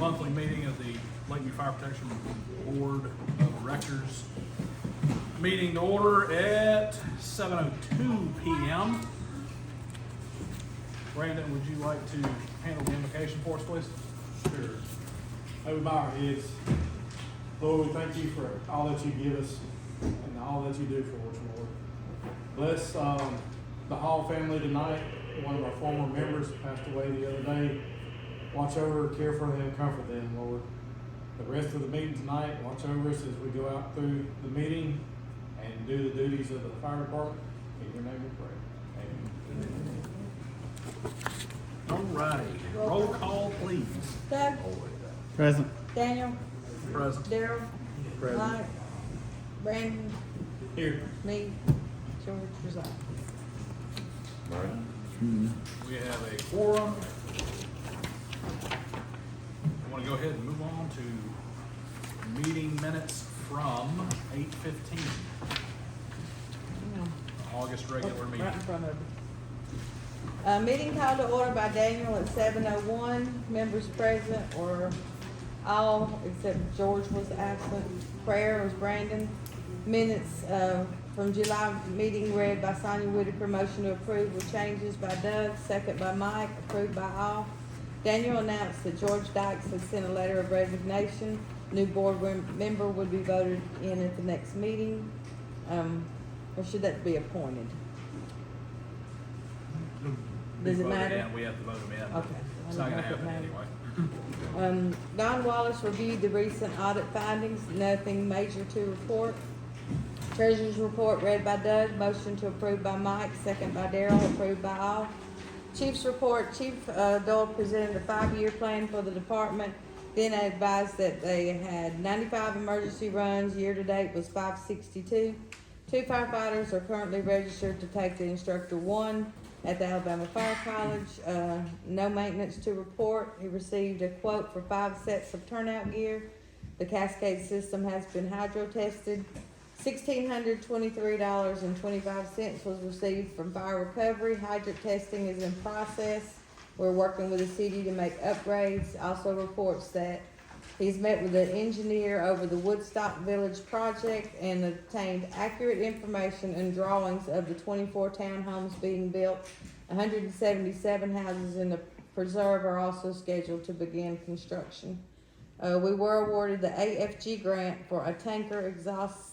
monthly meeting of the Lakeview Fire Protection Board of Directors. Meeting to order at 7:02 p.m. Brandon, would you like to handle the invocation for us, please? Sure. I would bow our heads. Lord, we thank you for all that you give us and all that you do for us, Lord. Bless the Hall family tonight. One of our former members passed away the other day. Watch over, care for them, comfort them, Lord. The rest of the meeting tonight, watch over us as we go out through the meeting and do the duties of the fire department. In your name we pray. Amen. All righty, roll call, please. Doug, Present. Daniel, Present. Daryl, Present. Mike, Brandon, Here. me, George Rosado. We have a quorum. I want to go ahead and move on to meeting minutes from 8:15, August regular meeting. Right in front of you. Meeting called to order by Daniel at 7:01. Members present were all except George was absent. Prayer was Brandon. Minutes from July meeting read by Sonia Whitaker. Motion to approve with changes by Doug. Second by Mike. Approved by all. Daniel announced that George Dykes had sent a letter of resignation. New board member would be voted in at the next meeting. Or should that be appointed? Does it Voted matter? in, we have to vote them in. Okay. It's not gonna I don't know happen if it anyway. Don Wallace reviewed the recent audit findings, nothing major to report. Treasurer's report read by Doug, motion to approve by Mike, second by Daryl, approved by all. Chief's report, Chief Doyle presented a 5-year plan for the department, then advised that they had 95 emergency runs, year-to-date was 562. 2 firefighters are currently registered to take the instructor 1 at the Alabama Fire College. No maintenance to report. He received a quote for 5 sets of turnout gear. The Cascade system has been hydro tested. $1,623.25 was received from fire recovery. Hydrant testing is in process. We're working with the city to make upgrades. Also reports that he's met with the engineer over the Woodstock Village project and obtained accurate information and drawings of the 24 townhomes being built. 177 houses in the preserve are also scheduled to begin construction. We were awarded the AFG grant for a tanker exhaust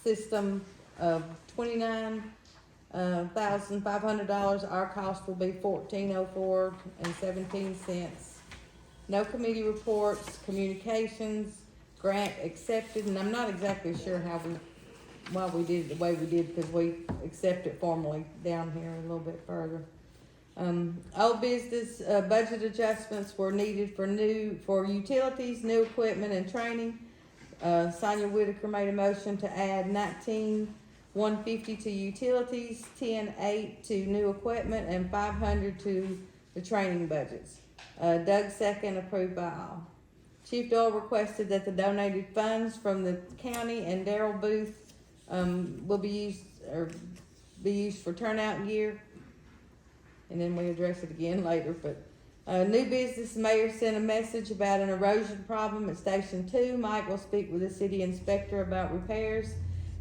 system of $29,500. Our cost will be $1404.17. No committee reports, communications, grant accepted, and I'm not exactly sure why we did it the way we did, because we accept it formally down here a little bit further. Old business, budget adjustments were needed for utilities, new equipment, and training. Sonia Whitaker made a motion to add $19,150 to utilities, $10,800 to new equipment, and $500 to the training budgets. Doug second, approved by all. Chief Doyle requested that the donated funds from the county and Daryl Booth will be used for turnout gear, and then we address it again later. But new business, mayor sent a message about an erosion problem at Station 2. Mike will speak with the city inspector about repairs.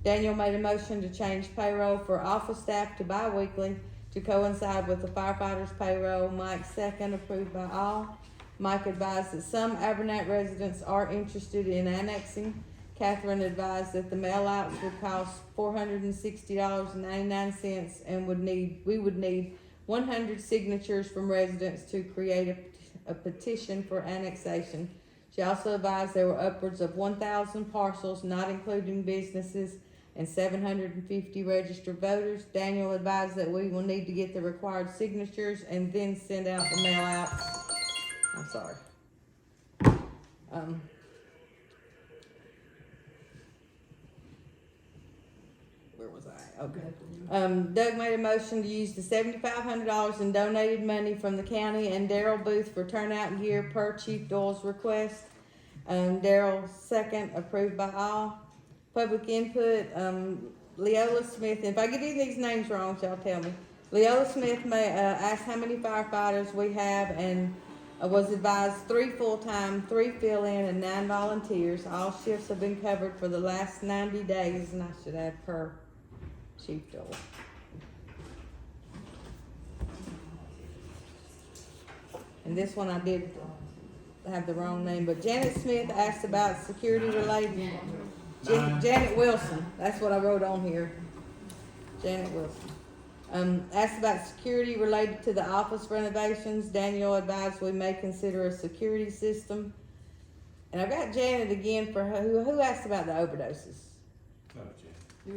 Daniel made a motion to change payroll for office staff to bi-weekly to coincide with the firefighters' payroll. Mike second, approved by all. Mike advised that some Abernathy residents are interested in annexing. Catherine advised that the mail-outs would cost $460.99 and we would need 100 signatures from residents to create a petition for annexation. She also advised there were upwards of 1,000 parcels, not including businesses, and 750 registered voters. Daniel advised that we will need to get the required signatures and then send out the mail outs. I'm sorry. Where was I? Okay. Doug made a motion to use the $7,500 in donated money from the county and Daryl Booth for turnout gear per Chief Doyle's request. Daryl second, approved by all. Public input, Leola Smith, if I get any of these names wrong, y'all tell me. Leola Smith may ask how many firefighters we have, and I was advised 3 full-time, 3 fill-in, and 9 volunteers. All shifts have been covered for the last 90 days, and I should add per Chief Doyle. And this one I did have the wrong name, but Janet Smith asked about security related. Janet Wilson, that's what I wrote on here. Janet Wilson. Asked about security related to the office renovations. Daniel advised we may consider a security system. And I've got Janet again for who asked about the overdoses?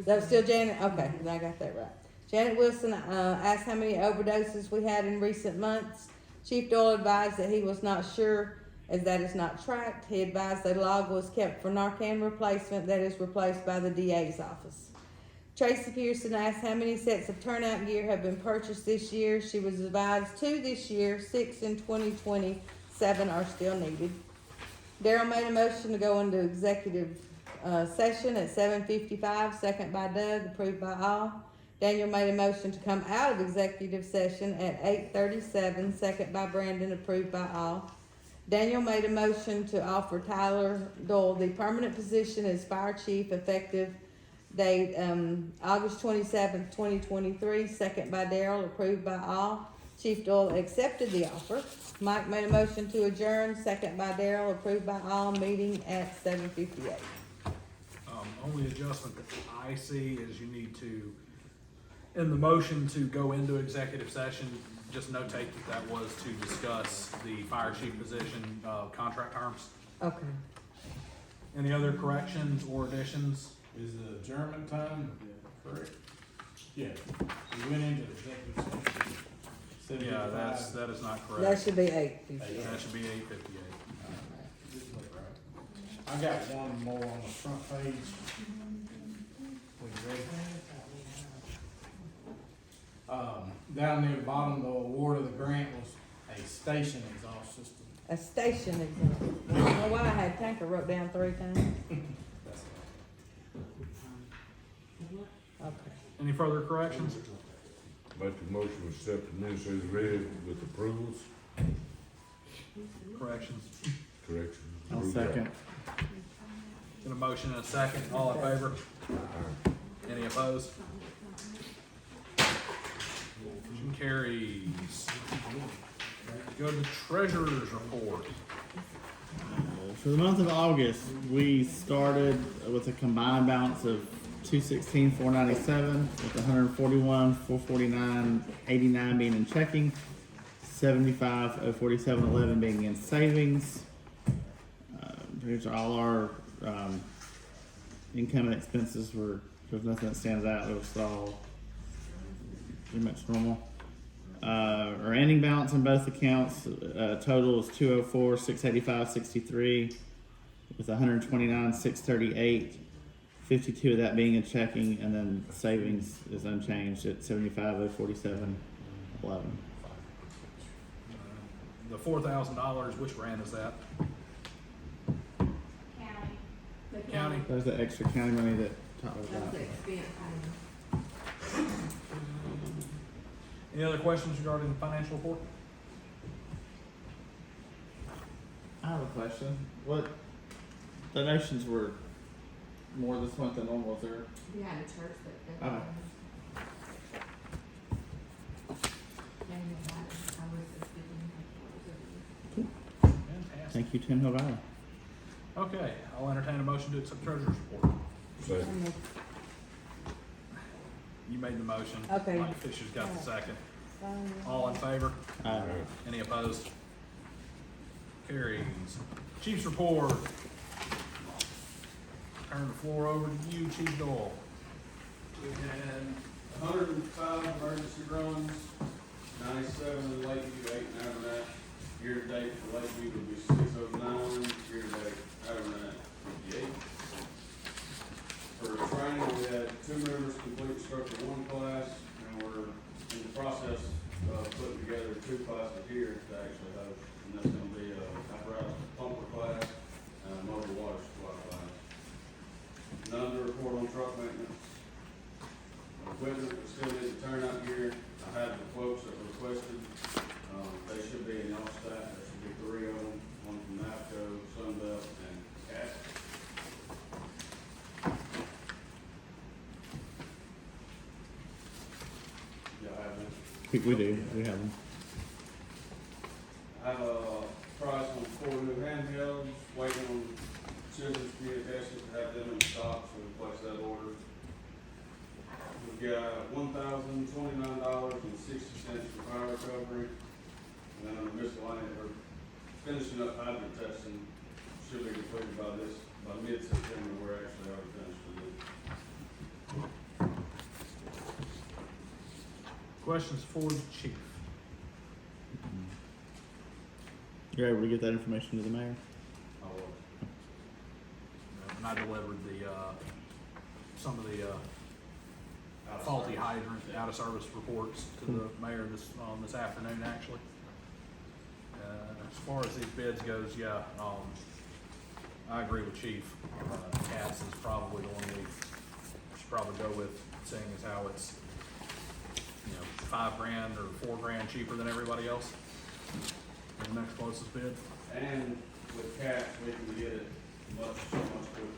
That was still Janet? Okay, then I got that right. Janet Wilson asked how many overdoses we had in recent months. Chief Doyle advised that he was not sure as that is not tracked. He advised a log was kept for Narcan replacement that is replaced by the DA's office. Tracy Pearson asked how many sets of turnout gear have been purchased this year. She was advised 2 this year, 6 in 2020, 7 are still needed. Daryl made a motion to go into executive session at 7:55, second by Doug, approved by all. Daniel made a motion to come out of executive session at 8:37, second by Brandon, approved by all. Daniel made a motion to offer Tyler Doyle the permanent position as fire chief effective date August 27th, 2023, second by Daryl, approved by all. Chief Doyle accepted the offer. Mike made a motion to adjourn, second by Daryl, approved by all, meeting at 7:58. Only adjustment that I see is you need to, in the motion to go into executive session, just notate that was to discuss the fire chief position, contract terms. Okay. Any other corrections or additions? Is the German time correct? Yeah, we went into executive session. Yeah, that is not correct. That should be 8:58. That should be 8:58. I got one more on the front page. We ready? Down near the bottom, the award of the grant was a station exhaust system. A station exam. I don't know why I had Tanker wrote down 3 times. Okay. Any further corrections? Make the motion to accept the minutes as read with approvals, Corrections? corrections. I'll second. Get a motion and a second. All in favor? Any opposed? Motion carries. Go to the treasurer's report. For the month of August, we started with a combined balance of $216,497 with $141,449.89 being in checking, $75,047.11 being in savings. Here's all our income and expenses. There's nothing that stands out. It was all pretty much normal. Our ending balance in both accounts total is $204,685.63 with $129,638. 52 of that being in checking, and then savings is unchanged at $75,047.11. The $4,000, which grant is that? County. There's the extra county money that Tyler got. Any other questions regarding the financial report? I have a question. What donations were more this month than normal? Is there? We had a church that. Oh. Fantastic. Thank you, Tim Hill Valley. Okay, I'll entertain a motion to accept treasurer's report. Second. You made the motion. Okay. Mike Fisher's got the second. All in favor? Any opposed? Carries. Chief's report. Turn the floor over to you, Chief Doyle. We had 105 emergency runs, 97 in Lakeview, 8 in Abernathy. Year to date for Lakeview would be 609, year to date Abernathy 58. For training, we had 2 members complete Structure 1 class, and we're in the process of putting together 2 classes here to actually host. And that's gonna be a apparatus pumper class and a motor water supply class. None to report on truck maintenance. Equipment, we still need to turnout gear. I have the quotes that were requested. They should be in y'all's stack. There should be 3 We do, we have them. I have a price on 4 new handhelds, waiting on Children's Communications to have them in stock, so we place that order. We've got $1,029.60 for fire recovery, and then under miscellaneous, we're finishing up hydrant testing, should be completed by mid-September, we're actually already finished with it. Questions for the chief? You're able to get that information to the mayor? And I delivered the, some of the, faulty hydrant out of service reports to the mayor this afternoon, actually. As far as these bids goes, yeah, I agree with Chief. Cass is probably the one we should probably go with, seeing as how it's, $5,000 or $4,000 cheaper than everybody else. The next closest bid. And with cash, we can get it much quicker.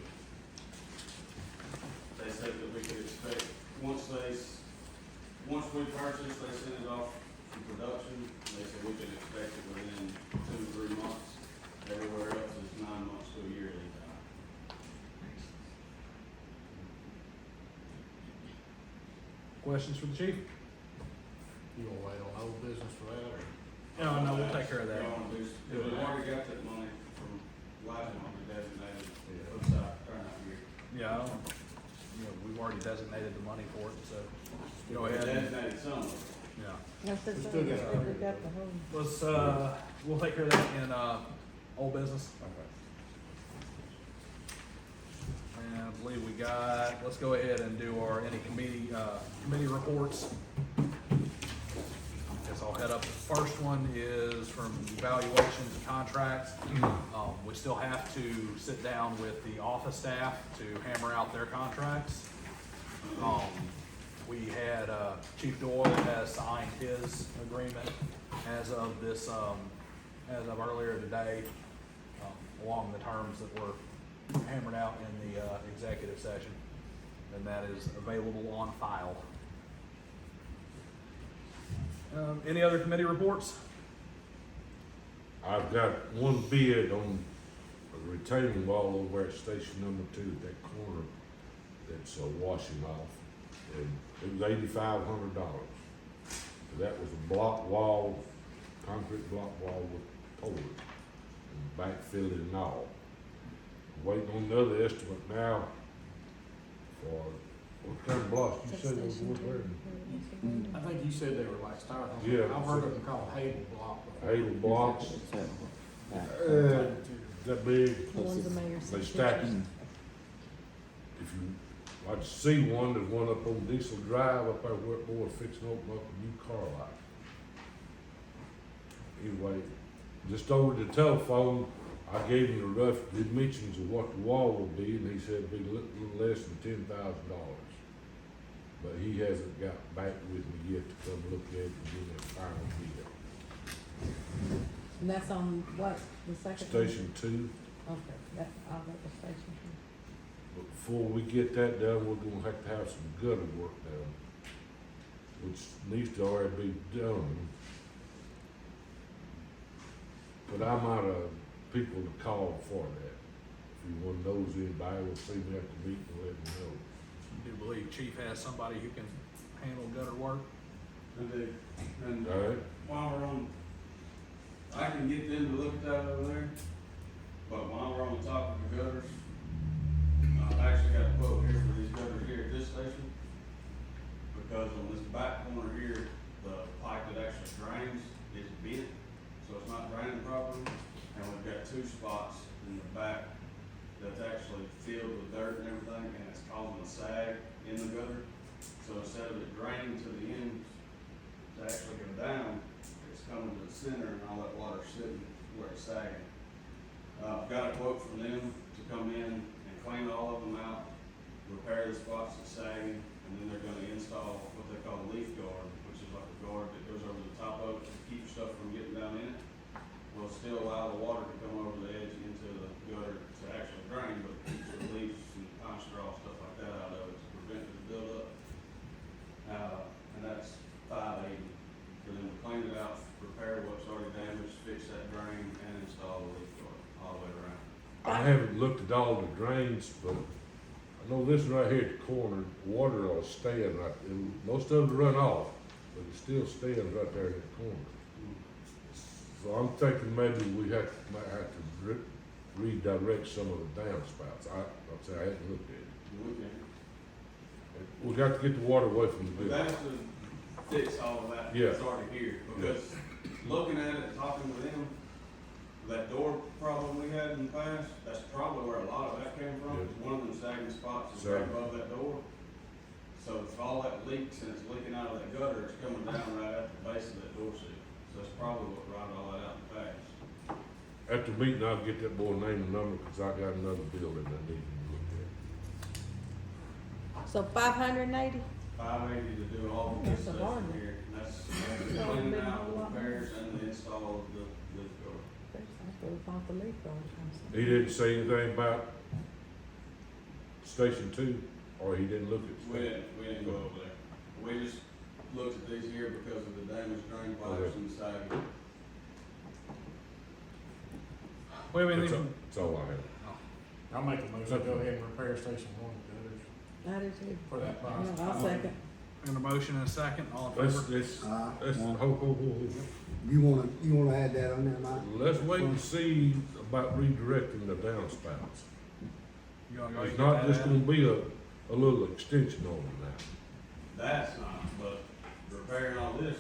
They said that we could expect, once we purchase, they send it off to production, they said we could expect it within 2 to 3 months. Everywhere else is 9 months to a year lead time. Questions for the chief? You gonna wait on old business for that, or? No, we'll take care of that. Y'all wanna do, we've already got that money from last month, we designated, turnout year. Yeah, we've already designated the money for it, so go We ahead. designated some of it. Yeah. That's the We thing, still got we got the whole. Let's, we'll take care of that in, old business. And I believe we got, let's go ahead and do any committee reports. Guess I'll head up. The first one is from evaluations and contracts. We still have to sit down with the office staff to hammer out their contracts. We had, Chief Doyle has signed his agreement as of earlier today, along the terms that were hammered out in the, executive session. And that is available on file. Any other committee reports? I've got one bid on a retaining wall over at station number 2 at that corner that's washing off. And it was $8,500. That was a block wall, concrete block wall with pole and backfill and all. Waiting on another estimate now for, what kind of blocks you said those were there? I think you said they were like styrofoam. Yeah. I've heard of them called Hadel block. Hadel blocks, that big. The ones the mayor They sent stack pictures. them. If you, like to see one, there's one up on Diesel Drive up there where we're fixing to open up a new car lot. Anyway, just over the telephone, I gave him the rough dimensions of what the wall would be, and he said it'd be a little less than $10,000. But he hasn't got back with me yet to come look at it and give me a final bid. And that's on what, the second? one? Station 2. Okay, I'll go to station two. But before we get that done, we're gonna have to have some gutter work done, which needs to already be done. But I'm out of people to call for that. If you wanna know anybody, will see me at the meeting and let me know. I do believe Chief has somebody who can handle gutter work. And All right? while we're on, I can get them to look at that over there, but while we're on the topic of gutters, I actually got a quote here for these gutters here at this station. Because on this back corner here, the pipe that actually drains is bent, so it's not draining properly. And we've got 2 spots in the back that's actually filled with dirt and everything, and it's causing a sag in the gutter. So instead of it draining to the end to actually go down, it's coming to the center and all that water sitting where it's sagging. Got a quote from them to come in and clean all of them out, repair the spots that's sagging, and then they're gonna install what they call a leaf guard, which is like a guard that goes over the top of it to keep stuff from getting down in it. Will still allow the water to come over the edge into the gutter to actually drain, but keeps the leaves and pine straw, stuff like that out of it to prevent it to build up. And that's $580. I haven't looked at all the drains, but I know this right here at the corner, water will stand right, and most of it run off, but it still stands right there in the corner. So I'm thinking maybe might have to redirect some of the downspouts. I'll say I haven't looked at it. We can. We got to get the water away from the But building. that's to fix all of that, Yeah. that's already here, because looking at it, talking with them, that door problem we had in the past, that's probably where a lot of that came from, Yeah. is one of them sagging spots is right Sagging. above that door. So if all that leaks and it's leaking out of that gutter, it's coming down right at the base of that door seal. So that's probably what rotted all that out in the past. After the meeting, I'll get that boy name and number, cause I got another building I need to look at. So 580? 580 to do all of this That's a stuff lot. in here, and that's That's cleaning a out, lot. repairs, and the install of the door. I thought about the leak all the time. He didn't say anything about Station 2, or he didn't look at We Station. didn't go over there. We just looked at these here because of the damaged drain pipes and the sagging. We haven't That's all, even, that's all I have. I'll make a motion, to go ahead and repair Station 1 gutters I do too. for that price. Yeah, I'll second. in a motion and a second, all in Let's, favor? let's, ho. You wanna add that on there, Mike? Let's wait and see about redirecting the downspouts. You wanna go ahead It's and not get just that gonna added? be a little extension on it now. That's not, but repairing all this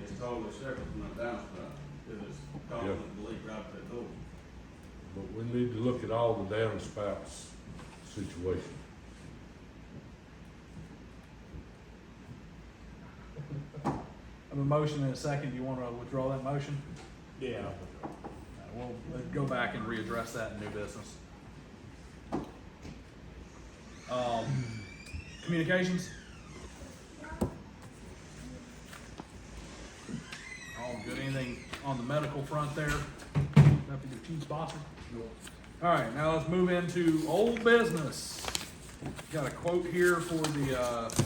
is totally separate from that downspout, because it's causing Yeah. it to leak right at that door. But we need to look at all the downspouts situation. I have a motion and a second, you wanna withdraw that motion? Yeah. We'll go back and readdress that in new business. Communications? All good, anything on the medical front there? Deputy Chief Spotswood? All right, now let's move into old business. Got a quote here for the,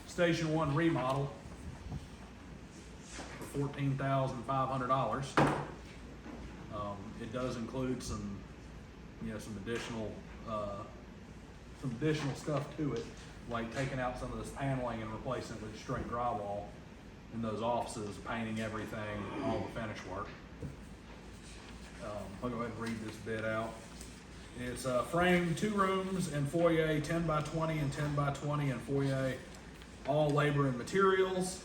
Station 1 remodel for $14,500. It does include some, some additional stuff to it, like taking out some of this paneling and replacing it with straight drywall in those offices, painting everything, all the finish work. I'll go ahead and read this bid out. It's framed 2 rooms and foyer, 10 by 20 and 10 by 20 and foyer, all labor and materials.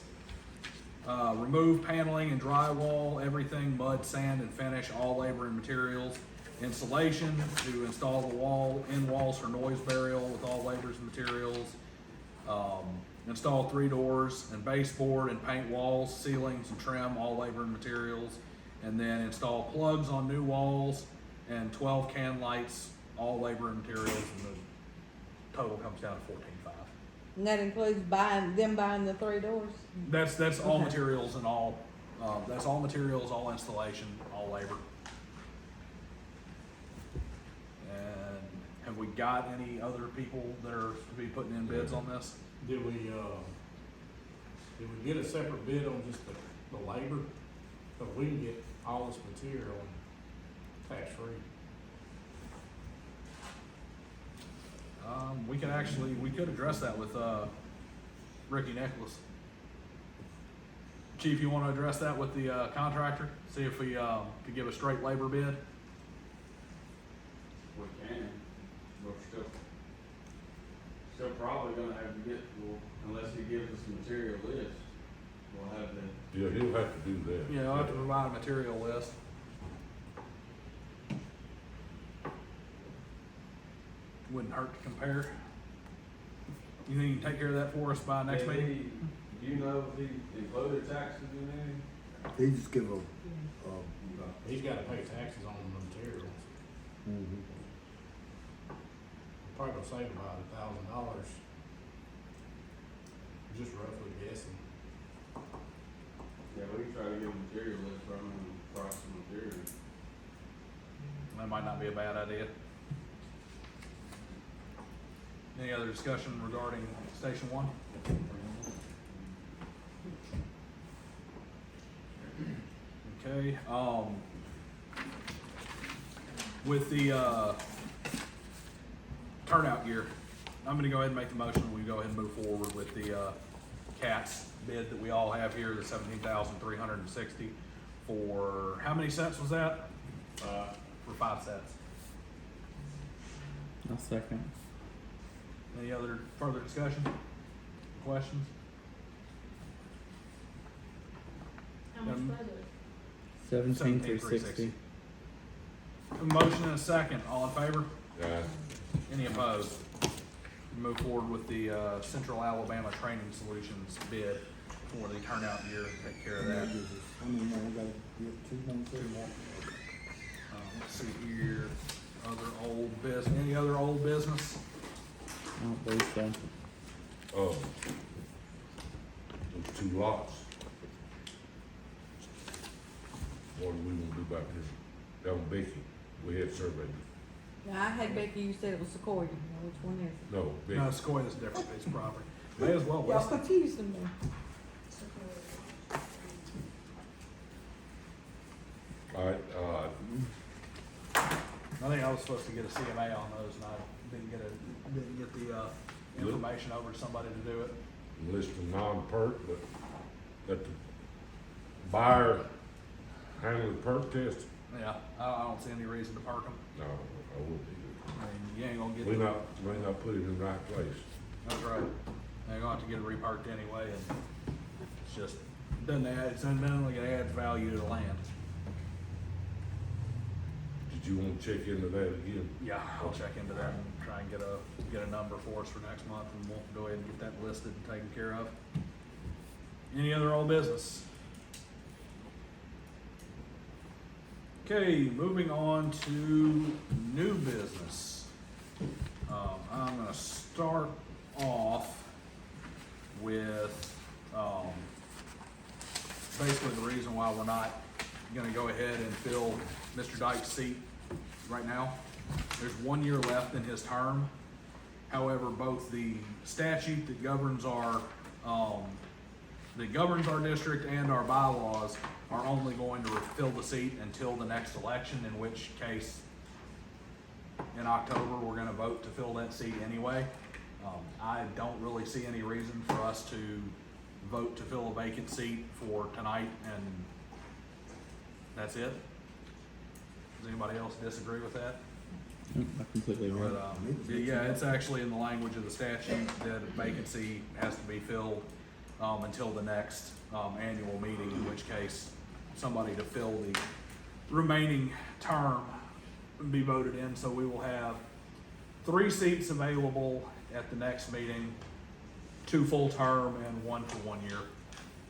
Remove paneling and drywall, everything, mud, sand, and finish, all labor and materials. Insulation to install the end walls for noise burial with all labors and materials. Install 3 doors and baseboard and paint walls, ceilings and trim, all labor and materials. And then install plugs on new walls and 12 can lights, all labor and materials, and the total comes down to $14,500. And that includes buying the 3 doors? That's all Okay. materials and all, that's all materials, all installation, all labor. And have we got any other people that are to be putting in bids on this? Did we get a separate bid on just the labor? But we can get all this material tax free. We could address that with, Ricky Nicholas. Chief, you wanna address that with the, contractor? See if we, could give a straight labor bid? We can, but we're still probably gonna have to get, well, unless he gives us a material list, we'll have to. Yeah, he'll have to do that. Yeah, I'll have to provide a material list. Wouldn't hurt to compare. You think you can take care of that for us by next Yeah, meeting? Do you know if he included taxes in any? They just give a, He's gotta pay taxes on the materials. Probably gonna save about $1,000. Just roughly guessing. Yeah, we can try to get a material list from him and price the material. That might not be a bad idea. Any other discussion regarding Station 1? Okay, with the, turnout gear, I'm gonna go ahead and make the motion, we go ahead and move forward with the, CATS bid that we all have here, the 17,360 for, how many sets was that? For 5 sets. I'll second. Any other further discussion? Questions? How much Um, was it? 17,360. A motion and a second, all in favor? Yeah, Any opposed? Move forward with the Central Alabama Training Solutions bid for the turnout gear, take care of that. How many more, we gotta get 2 more? Two more. Let's see here, other old business, any other old business? I don't believe so. those 2 lots. What do we wanna do about this? Down Becky, we had surveyed. Now, I had Becky, you said it was Sequoia, now which one is it? No, Becky. No, Sequoia's a different piece of property. May as well Y'all list it. confusing me. Alright, I think I was supposed to get a CMA on those and I didn't get the information over to somebody to do it. list of non-perk, but let the buyer handle the perk test? Yeah, I don't see any reason to park them. No, I wouldn't either. I mean, you ain't gonna get. We not put it in the right place. That's right. They're gonna have to get it reparked anyway, and it's just, doesn't add, it's undoubtedly gonna add value to the land. Did you wanna check into that again? Yeah, I'll check into that and try and get a number for us for next month, and we'll go ahead and get that listed and taken care of. Any other old business? Okay, moving on to new business. I'm gonna start off with, basically the reason why we're not gonna go ahead and fill Mr. Dyke's seat right now. There's 1 year left in his term. However, both the statute that governs our district and our bylaws are only going to fill the seat until the next election, in which case, in October, we're gonna vote to fill that seat anyway. I don't really see any reason for us to vote to fill a vacant seat for tonight, and that's it. Does anybody else disagree with that? I completely agree. But, yeah, it's actually in the language of the statute that a vacancy has to be filled, until the next, annual meeting, in which case somebody to fill the remaining term would be voted in, so we will have 3 seats available at the next meeting, 2 full term and 1 for 1 year,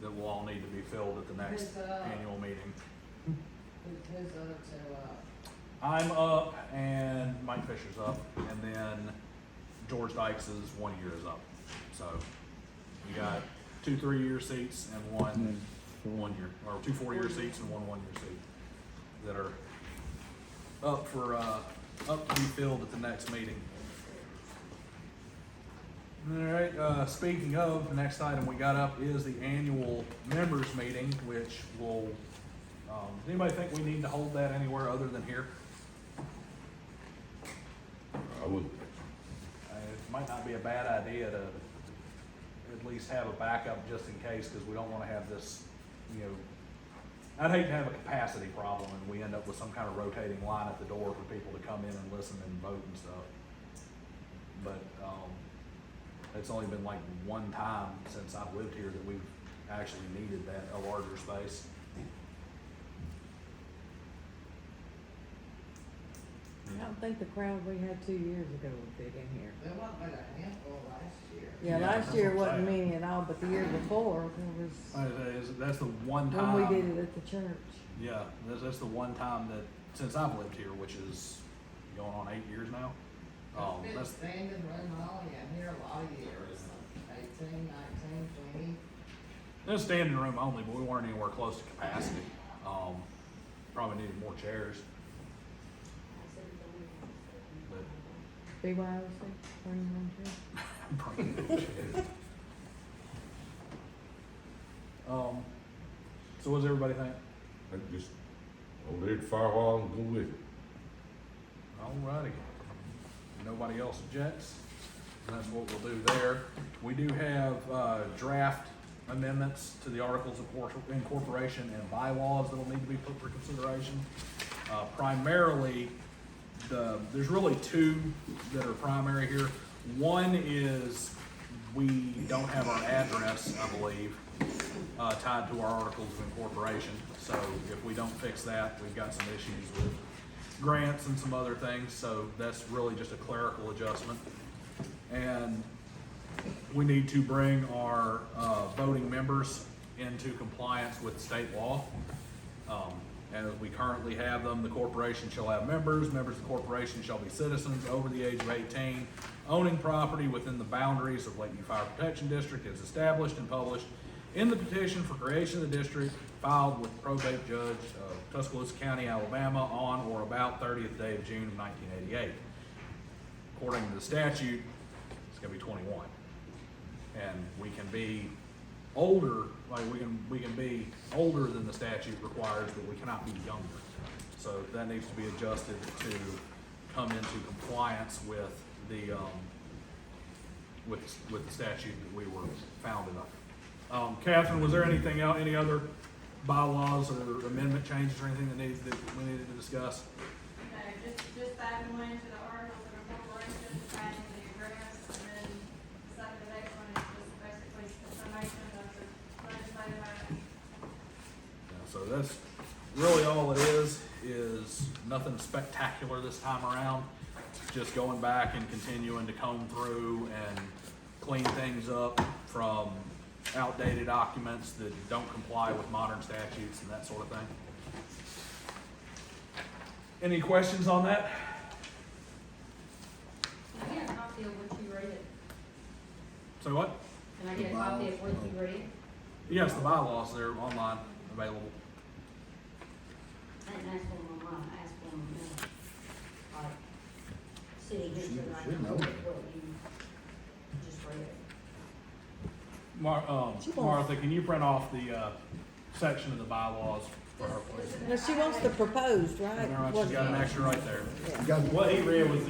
that will all need to be filled at the next annual meeting. Who's the other two, I'm up and Mike Fisher's up, and then George Dykes' 1 year is up. So you got 2 3-year seats and one For 1 year, or 2 4-year seats and 1 1-year seat that are up for, up to be filled at the next meeting. All right, speaking of, the next item we got up is the annual members meeting, which will, does anybody think we need to hold that anywhere other than here? I would, It might not be a bad idea to at least have a backup just in case, because we don't wanna have this, you know, I'd hate to have a capacity problem and we end up with some kind of rotating line at the door for people to come in and listen and vote and stuff. But, it's only been like 1 time since I've lived here that we've actually needed that, a larger space. I don't think the crowd we had 2 years ago would fit in here. there wasn't but a handful last year. Yeah, Yeah, last that's year what I'm wasn't saying. many at all, but the year before, there That's the one was, time. when we did it at the church. Yeah, that's the one time that, since I've lived here, which is going on 8 years now. It's been That's, standing room only in here a lot of years, 18, 19, 20. it's standing room only, but we weren't anywhere close to capacity. Probably needed more chairs. But BYOC, 21 chairs. probably needed chairs. So what does everybody think? I just, hold it for a while and go with it. Alrighty. Nobody else objects? That's what we'll do there. We do have, draft amendments to the Articles of Incorporation and bylaws that'll need to be put for consideration. Primarily, there's really two that are primary here. One is we don't have our address, I believe, tied to our Articles of Incorporation. So if we don't fix that, we've got some issues with grants and some other things, so that's really just a clerical adjustment. And we need to bring our voting members into compliance with state law. As we currently have them, the corporation shall have members. Members of the corporation shall be citizens over the age of 18, owning property within the boundaries of Lakeview Fire Protection District as established and published in the petition for creation of the district filed with the probate judge of Tuscaloosa County, Alabama on or about 30th day of June of 1988. According to the statute, it's gonna be 21. And we can be older, like we can be older than the statute requires, but we cannot be younger. So that needs to be adjusted to come into compliance with the, with the statute that we were founded on. Catherine, was there anything else, any other bylaws or amendment changes or anything that we needed to discuss? No, just adding one to the articles of incorporation, adding the address, and then the next one is just basically a summation of the legislative action. So that's really all it is nothing spectacular this time around. Just going back and continuing to comb through and clean things up from outdated documents that don't comply with modern statutes and that sort of thing. Any questions on that? Can I get a copy of what you read? So what? Can I get a copy of what you read? Yes, the bylaws, they're online, available. I didn't ask for them online, I asked for them, like, city history, like, should know. what you just read. Martha, can you print off the, section of the bylaws for her, please? No, she wants the proposed, right? All right, she's got an extra right there. Yeah. You got, what he read was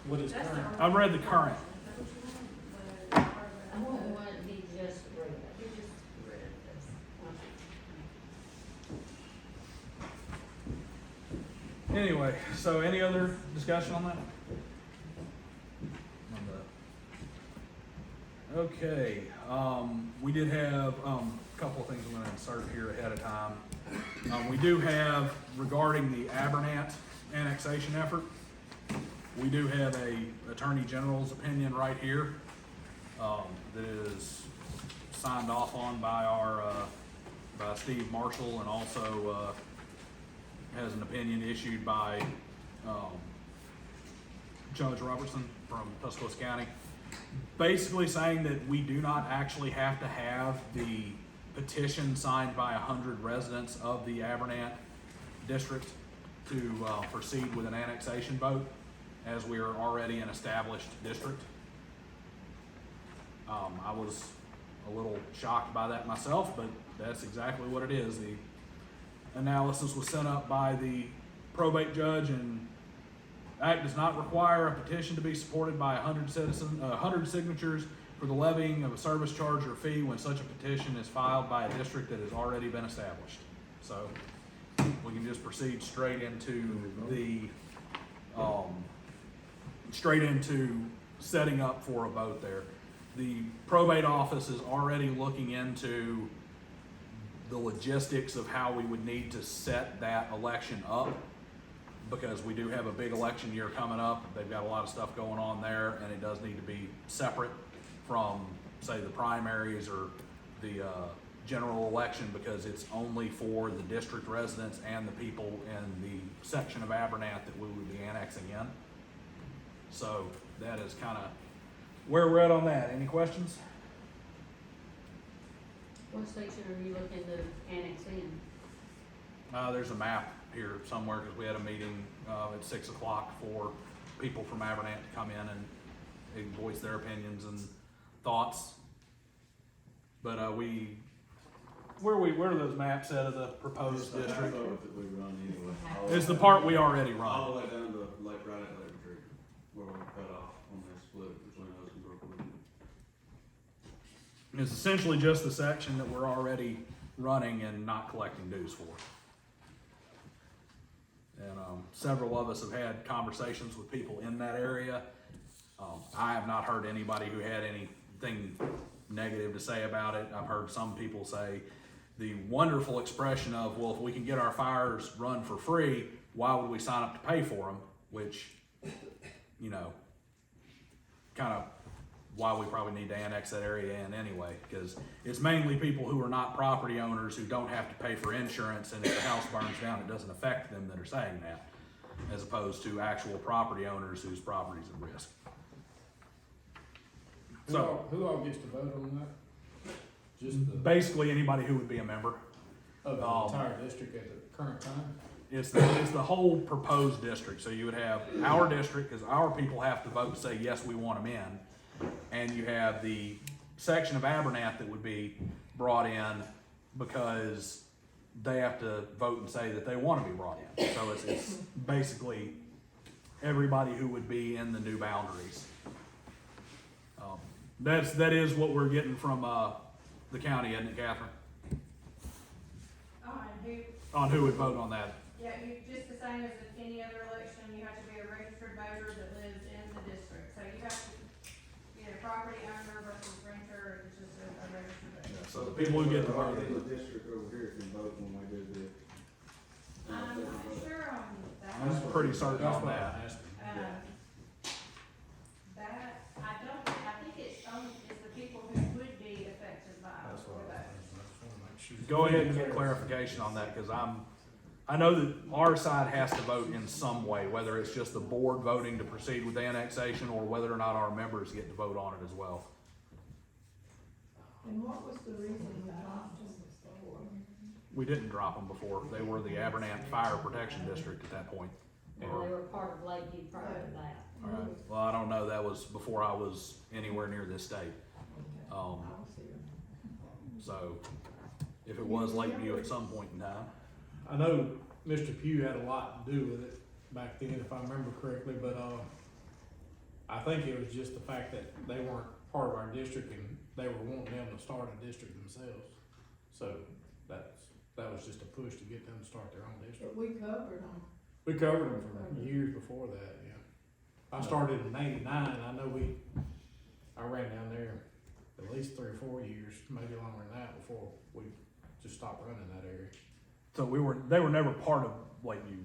what is That's the current. I've read the current. I wouldn't want it to be just read. You just read this. Anyway, so any other discussion on that? Okay, we did have, a couple of things I'm gonna insert here ahead of time. We do have, regarding the Abernant annexation effort, we do have a Attorney General's opinion right here, that is signed off on by our, by Steve Marshall, and also, has an opinion issued by, Judge Robertson from Tuscaloosa County. Basically saying that we do not actually have to have the petition signed by 100 residents of the Abernant district to proceed with an annexation vote, as we are already an established district. I was a little shocked by that myself, but that's exactly what it is. The analysis was sent up by the probate judge, and Act does not require a petition to be supported by 100 signatures for the levying of a service charge or fee when such a petition is filed by a district that has already been established. So we can just proceed straight into the, straight into setting up for a vote there. The probate office is already looking into the logistics of how we would need to set that election up, because we do have a big election year coming up. They've got a lot of stuff going on there, and it does need to be separate from, say, the primaries or the general election, because it's only for the district residents and the people in the section of Abernant that we would be annexing in. So that is kind of where we're at on that. Any questions? What section are you looking to annex in? There's a map here somewhere, because we had a meeting at 6 o'clock for people from Abernant to come in and voice their opinions and thoughts. But where are those maps at of the proposed district? That we run anyway. It's the part we already run. All the way down to right at Lake where we cut off on this split between us and Brookwood. It's essentially just the section that we're already running and not collecting dues for. And, several of us have had conversations with people in that area. I have not heard anybody who had anything negative to say about it. I've heard some people say the wonderful expression of, well, if we can get our fires run for free, why would we sign up to pay for them? Which, you know, kind of why we probably need to annex that area in anyway, because it's mainly people who are not property owners who don't have to pay for insurance, and if the house burns down, it doesn't affect them that are saying that, as opposed to actual property owners whose property's at risk. So Who all gets to vote on that? Just the, basically anybody who would be a member. of the entire district at the current time? It's the whole proposed district, so you would have our district, because our people have to vote to say, yes, we want them in. And you have the section of Abernathy that would be brought in because they have to vote and say that they want to be brought in. So it's basically everybody who would be in the new boundaries. That is what we're getting from, the county, isn't it, Catherine? On who would vote on that? Yeah, you, just the same as any other election, you have to be a registered voter that lives in the district. So you have to be a property owner versus renter, it's just a registered voter. So the people who get to vote. In the district over here can vote when we do this. I'm not sure on that. I'm pretty certain That's on what that. I asked. That, I think it's the people who would be affected by That's what that. I just wanna make sure. Go ahead and get clarification on that, because I know that our side has to vote in some way, whether it's just the board voting to proceed with annexation or whether or not our members get to vote on it as well. And what was the reason we dropped them before? We didn't drop them before. They were the Abernathy Fire Protection District at that point. Well, they were part of Lakeview prior to that. Well, I don't know, that was before I was anywhere near this state. So if it was Lakeview at some point in time. I know Mr. Pugh had a lot to do with it back then, if I remember correctly, but, I think it was just the fact that they weren't part of our district and they were wanting them to start a district themselves. So that was just a push to get them to start their own district. But we covered them. We covered them for years before that, yeah. I started in '89, I know I ran down there at least 3 or 4 years, maybe longer than that, before we just stopped running that area. So they were never part of Lakeview.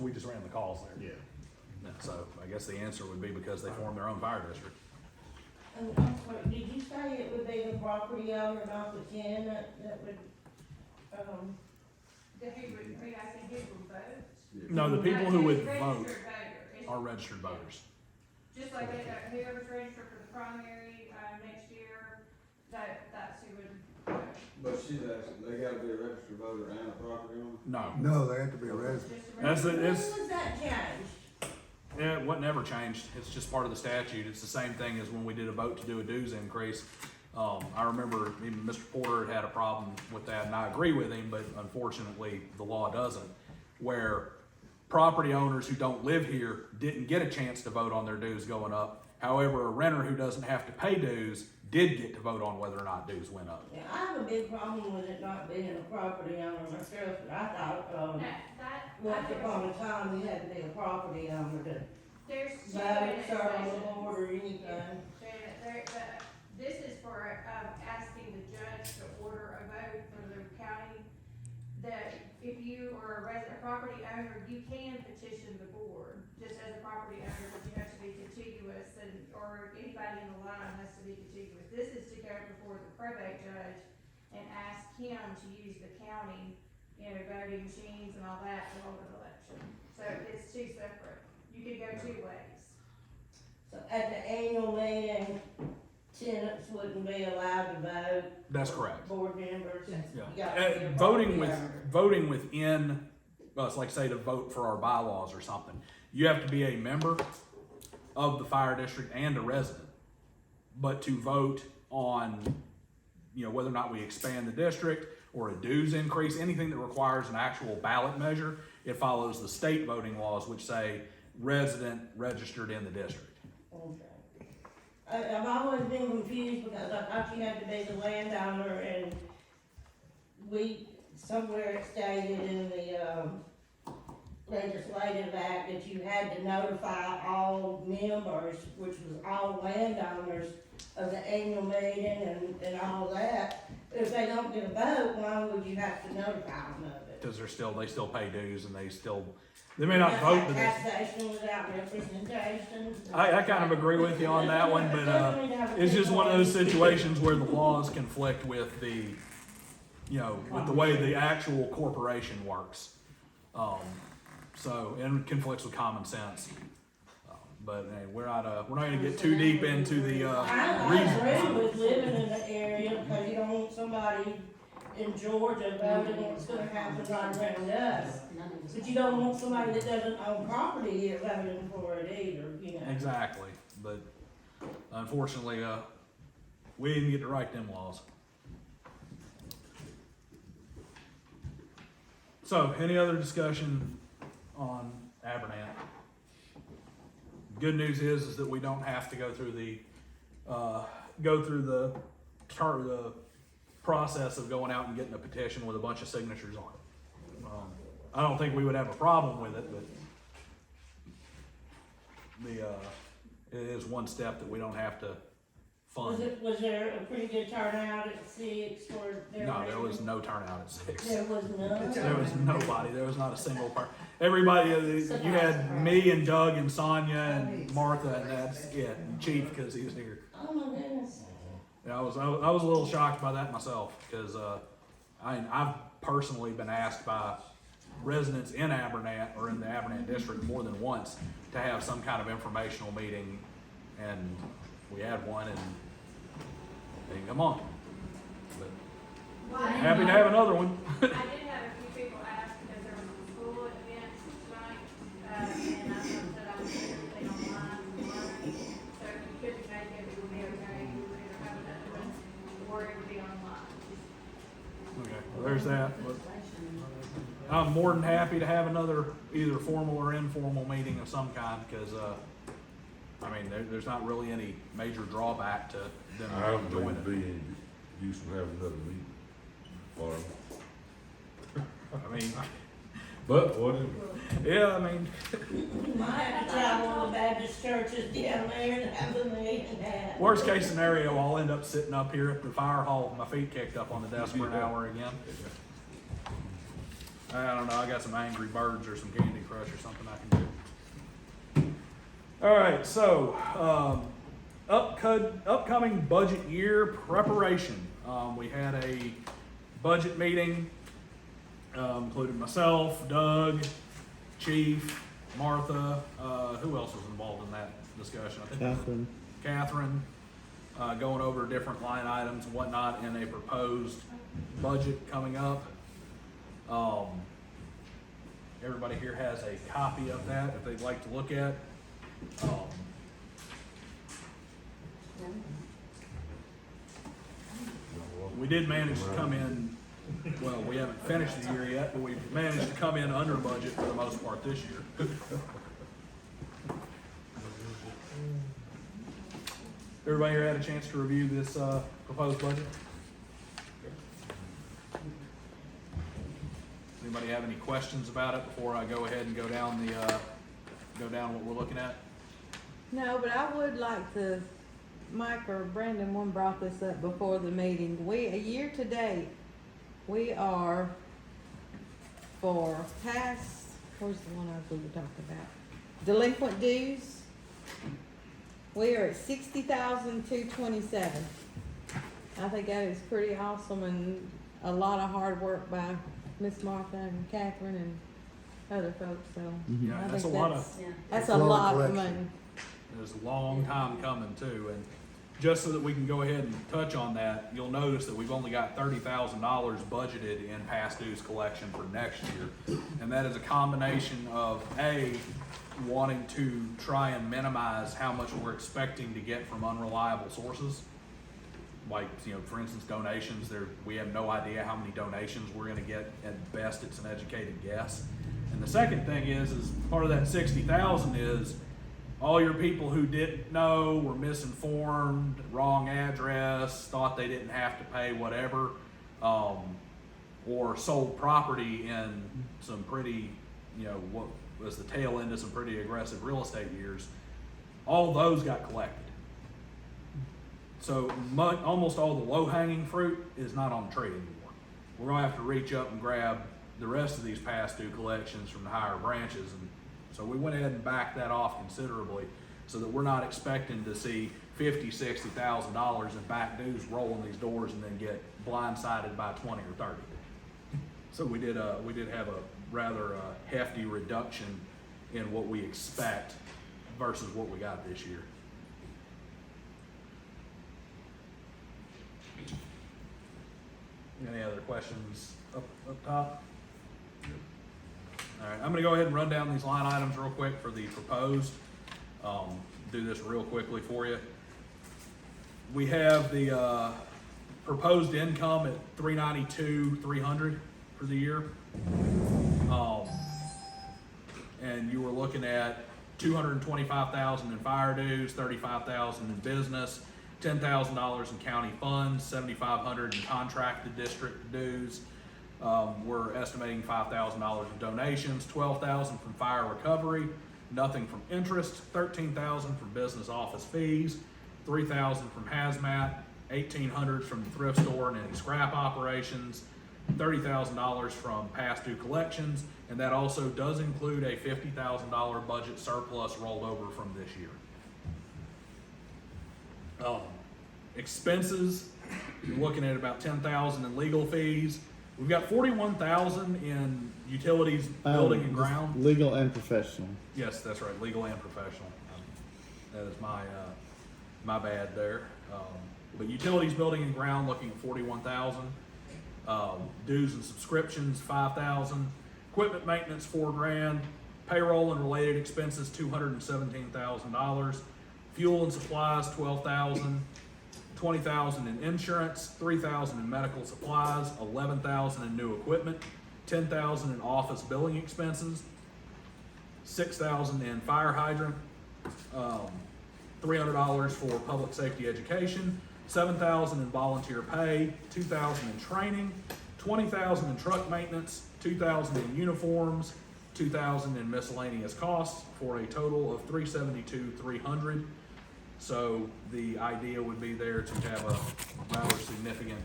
We just ran the calls there. Yeah. Yeah, so I guess the answer would be because they formed their own fire district. I'm sorry, did you say it would be the property owner, not the tenant, that would, Who would, I think who would vote? No, the people who would Registered vote voter. It's are registered voters. just like whoever's registered for the primary, next year, that's who would vote. But she's asking, they gotta be a registered voter and a property owner? No. No, they have to be a resident. Just a That's registered- it. when It's, was that changed? yeah, what never changed. It's just part of the statute. It's the same thing as when we did a vote to do a dues increase. I remember even Mr. Porter had a problem with that, and I agree with him, but unfortunately, the law doesn't. Where property owners who don't live here didn't get a chance to vote on their dues going up. However, a renter who doesn't have to pay dues did get to vote on whether or not dues went up. Yeah, I have a big problem with it not being a property owner myself, but I thought, once upon a time, you had to be a property owner to There's two vote, serve on the annexations. board or anything. This is for, asking the judge to order a vote for the county, that if you are a property owner, you can petition the board, just as a property owner, but you have to be contiguous, or anybody in the line has to be contiguous. This is to go before the probate judge and ask him to use the county, voting machines and all that to hold an election. So it's two separate, you can go two ways. So at the annual meeting, tenants wouldn't be allowed to vote. That's correct. Board members. Yeah. You gotta be a Voting property owner. voting within, well, it's like say to vote for our bylaws or something. You have to be a member of the fire district and a resident. But to vote on, whether or not we expand the district or a dues increase, anything that requires an actual ballot measure, it follows the state voting laws, which say resident registered in the district. Okay. I've always been confused because I thought you had to be the landowner, and somewhere it stated in the, legislative act that you had to notify all members, which was all landowners, of the annual meeting and all that. If they don't get a vote, why would you have to notify them of it? Because they still pay dues and they may not vote, but Taxation without representation. I kind of agree with you on that one, but, it's just one of those situations where the laws conflict with with the way the actual corporation works. And conflicts with common sense. But hey, we're not gonna get too deep into the, I reasons. agree with living in the area, because you don't want somebody in Georgia voting what's gonna happen right around us. But you don't want somebody that doesn't own property here voting for it either, Exactly, but unfortunately, we didn't get to write them laws. So, any other discussion on Abernant? Good news is that we don't have to go through the process of going out and getting a petition with a bunch of signatures on it. I don't think we would have a problem with it, but it is one step that we don't have to fund. Was there a pretty good turnout at 6 for their? No, there was no turnout at 6. There was none? There was nobody. There was not a single person. Everybody, you had me and Doug and Sonia and Martha, and that's it. And Chief, because he was here. Oh my goodness. Yeah, I was a little shocked by that myself, because I've personally been asked by residents in Abernant or in the Abernant district more than once to have some kind of informational meeting, and we had one, and they didn't come on. But happy to have another one. I did have a few people ask because there was some school events tonight, and I said I would put everything online tomorrow. So if you couldn't make it, it would be okay. You would either have it open or it would be online. Okay, well, there's that. But I'm more than happy to have another either formal or informal meeting of some kind, because there's not really any major drawback to them I don't doing think it. being used to have another meeting for them. But whatever. Yeah, You might have to travel to the Baptist churches down there and have a meeting at. worst case scenario, I'll end up sitting up here at the fire hall with my feet kicked up on the desk for an hour again. I don't know, I got some Angry Birds or some Candy Crush or something I can do. Alright, so, upcoming budget year preparation. We had a budget meeting, including myself, Doug, Chief, Martha, who else was involved in that discussion? I think Catherine, going over different line items and whatnot in a proposed budget coming up. Everybody here has a copy of that if they'd like to look at. We did manage to come in, well, we haven't finished the year yet, but we've managed to come in under budget for the most part this year. Everybody here had a chance to review this proposed budget? Anybody have any questions about it before I go ahead and go down what we're looking at? No, but I would like to, Mike or Brandon, one brought this up before the meeting. A year to date, we are for past, where's the one we were talking about? Delinquent dues. We are at $60,227. I think that is pretty awesome and a lot of hard work by Miss Martha and Catherine and other folks, so. Yeah, I that's a think lot of, that's a lot of collection. money. it's a long time coming too, and just so that we can go ahead and touch on that, you'll notice that we've only got $30,000 budgeted in past dues collection for next year. And that is a combination of wanting to try and minimize how much we're expecting to get from unreliable sources. Like, for instance, donations, we have no idea how many donations we're gonna get. At best, it's an educated guess. And the second thing is part of that 60,000 is all your people who didn't know, were misinformed, wrong address, thought they didn't have to pay whatever, or sold property in some pretty, what was the tail end of some pretty aggressive real estate years. All those got collected. So almost all the low-hanging fruit is not on the tree anymore. We're gonna have to reach up and grab the rest of these past due collections from the higher branches, and so we went ahead and backed that off considerably so that we're not expecting to see $50,000-$60,000 in back dues roll in these doors and then get blindsided by 20 or 30. So we did have a rather hefty reduction in what we expect versus what we got this year. Any other questions up top? All right, I'm gonna go ahead and run down these line items real quick for the proposed. Do this real quickly for you. We have the proposed income at $392,300 for the year. And you were looking at $225,000 in fire dues, $35,000 in business, $10,000 in county funds, $7,500 in contracted district dues. We're estimating $5,000 in donations, $12,000 from fire recovery, nothing from interest, $13,000 from business office fees, $3,000 from hazmat, $1,800 from the thrift store and any scrap operations, $30,000 from past due collections, and that also does include a $50,000 budget surplus rolled over from this year. Expenses, you're looking at about $10,000 in legal fees. We've got $41,000 in utilities, building and ground. Legal and professional. Yes, that's right, legal and professional. That is my bad there. But utilities, building and ground, looking at $41,000. Dues and subscriptions, $5,000. Equipment maintenance, $4,000. Payroll and related expenses, $217,000. Fuel and supplies, $12,000. $20,000 in insurance, $3,000 in medical supplies, $11,000 in new equipment, $10,000 in office billing expenses, $6,000 in fire hydrant, $300 for public safety education, $7,000 in volunteer pay, $2,000 in training, $20,000 in truck maintenance, $2,000 in uniforms, $2,000 in miscellaneous costs, for a total of $372,300. So the idea would be there to have a rather significant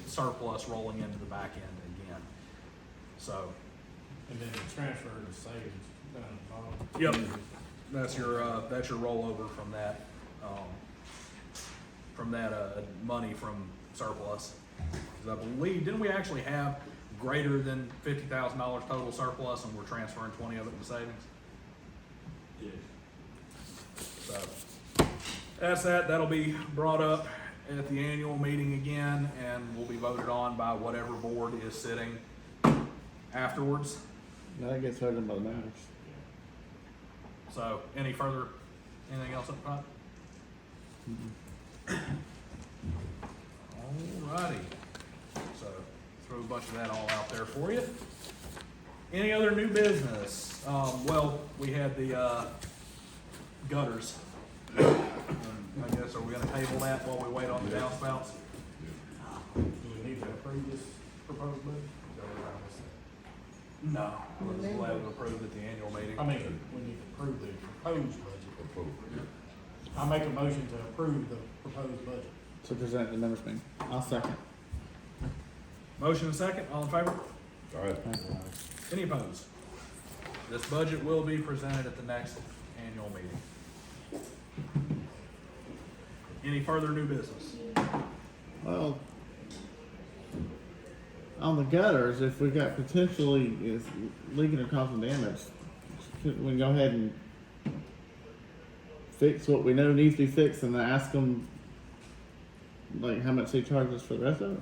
surplus rolling into the back end again. So. And then the transfer to savings down at the bottom. Yep, that's your rollover from that money from surplus. 'Cause I believe, didn't we actually have greater than $50,000 total surplus and we're transferring 20 of it into savings? Yes. So that's that'll be brought up at the annual meeting again and will be voted on by whatever board is sitting afterwards. That gets voted by the members. So anything else up front? Alrighty, so throw a bunch of that all out there for you. Any other new business? Well, we had the gutters. I guess, are we gonna table that while we wait on the downspouts? Do we need to approve this proposed budget? Is that what I was saying? No, we'll have it approved at the annual meeting. I mean, we need to approve the proposed budget. I make a motion to approve the proposed budget. To present the members meeting. I'll second. Motion and second, all in favor? All right. Any opposed? This budget will be presented at the next annual meeting. Any further new business? Well, on the gutters, if we got potentially is leaking or causing damage, should we go ahead and fix what we know needs to be fixed and then ask them like how much they charge us for the rest of it?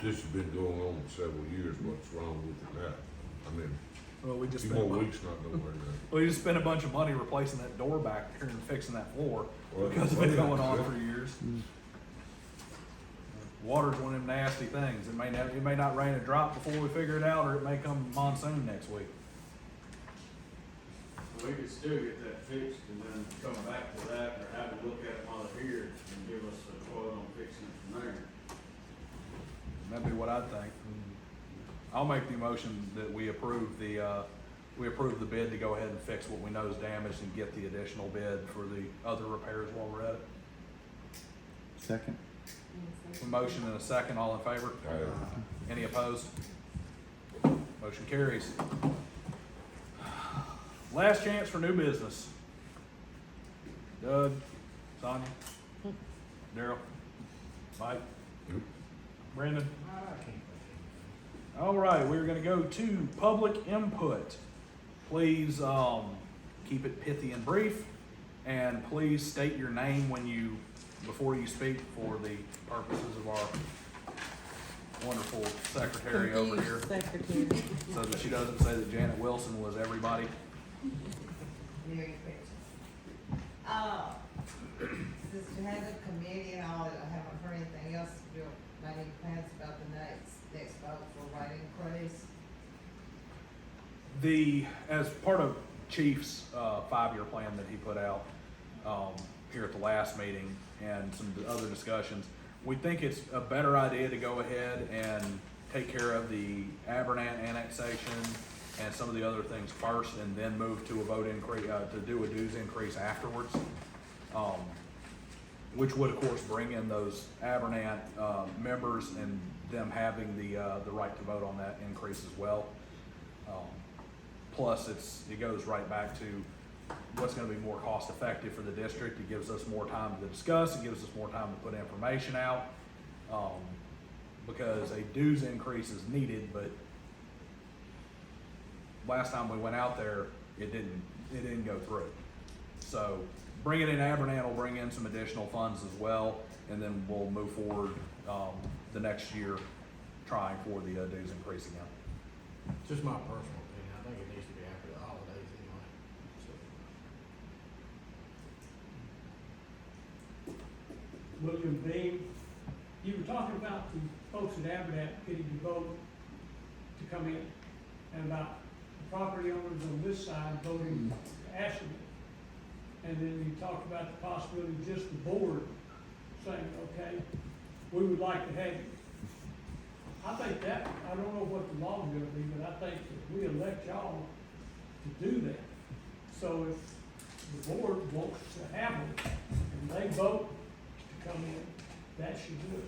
This has been going on several years. What's wrong with it now? I mean, Well, we a just few spent, more weeks, not nowhere now. we just spent a bunch of money replacing that door back there and fixing that floor Well, because it's been going on for years. water's one of them nasty things. It may not rain a drop before we figure it out, or it may come monsoon next week. We could still get that fixed and then come back to that, or have a look at it while they're here and give us a quote on fixing it from there. That'd be what I'd think. I'll make the motion that we approve the bid to go ahead and fix what we know is damaged and get the additional bid for the other repairs while we're at it. Second. A motion and a second, all in favor? Any opposed? Motion carries. Last chance for new business. Doug, Sonia, Daryl, Mike, Brandon. All right, we're gonna go to public input. Please, keep it pithy and brief, and please state your name before you speak for the purposes of our wonderful secretary over here, Secretary. so that she doesn't say that Janet Wilson was everybody. Very quick. Since you had the committee and all, I haven't heard anything else, do make any plans about the next vote for rate increase? As part of Chief's 5-year plan that he put out here at the last meeting and some other discussions, we think it's a better idea to go ahead and take care of the Abernant annexation and some of the other things first, and then move to a vote increase, to do a dues increase afterwards. Which would, of course, bring in those Abernant members and them having the right to vote on that increase as well. Plus, it goes right back to what's gonna be more cost effective for the district. It gives us more time to discuss, it gives us more time to put information out. Because a dues increase is needed, but last time we went out there, it didn't go through. So bringing in Abernant will bring in some additional funds as well, and then we'll move forward the next year trying for the dues increase again. Just my personal opinion, I think it needs to be after the holidays anyway. William Beam, you were talking about the folks at Abernathy getting the vote to come in, and about the property owners on this side voting to Ashland. And then you talked about the possibility of just the board saying, okay, we would like to have it. I think that, I don't know what the law is gonna be, but I think that we elect y'all to do that. So if the board wants to have it, and they vote to come in, that should do it.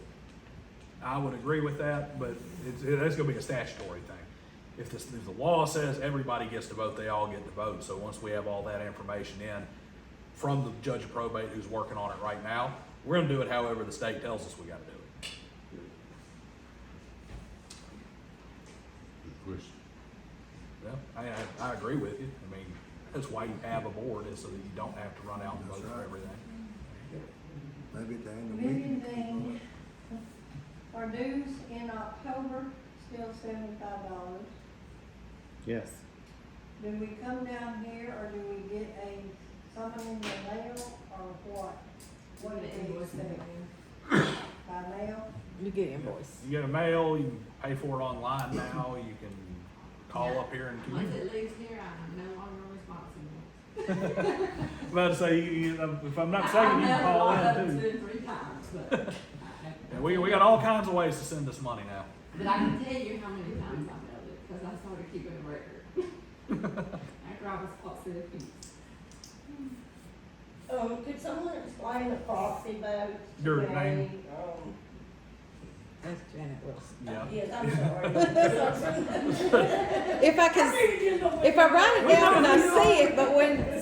I would agree with that, but that's gonna be a statutory thing. If the law says everybody gets to vote, they all get to vote. So once we have all that information in from the judge of probate who's working on it right now, we're gonna do it however the state tells us we gotta do it. Good question. Yeah, I agree with you. I mean, that's why you have a board, is so that you don't have to run out and vote for everything. Maybe at the end of the meeting. Million thing, our dues in October, still $75. Yes. Do we come down here, or do we get something in the mail, or what? What do we expect? By mail? You get invoice. You get a mail, you can pay for it online now, you can call up here and Once communicate. it leaves here, I am no longer responsible. About to say, if I'm not mistaken, you can call in too. 2 or 3 times, but. Yeah, we got all kinds of ways to send us money now. But I can tell you how many times I mailed it, because I started keeping a record. After I was caught with a piece. Could someone explain the proxy vote? Your today? name? That's Janet Wilson. Yeah. Yes, I'm sorry. If I write it down and I see it, but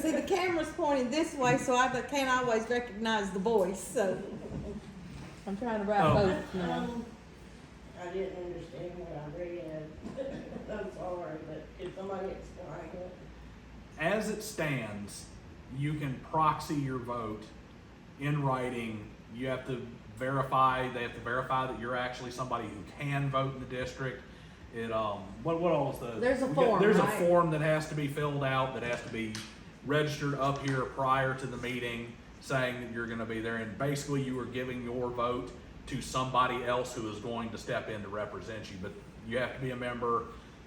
see, the camera's pointing this way, so I can't always recognize the voice, so. I'm trying to write Oh. both now. I didn't understand what I read. I'm sorry, but if somebody explain it. As it stands, you can proxy your vote in writing. You have to verify, they have to verify that you're actually somebody who can vote in the district. What all is the? There's a we got- form, There's right? a form that has to be filled out, that has to be registered up here prior to the meeting, saying that you're gonna be there, and basically you are giving your vote to somebody else who is going to step in to represent you, but you have to be a member,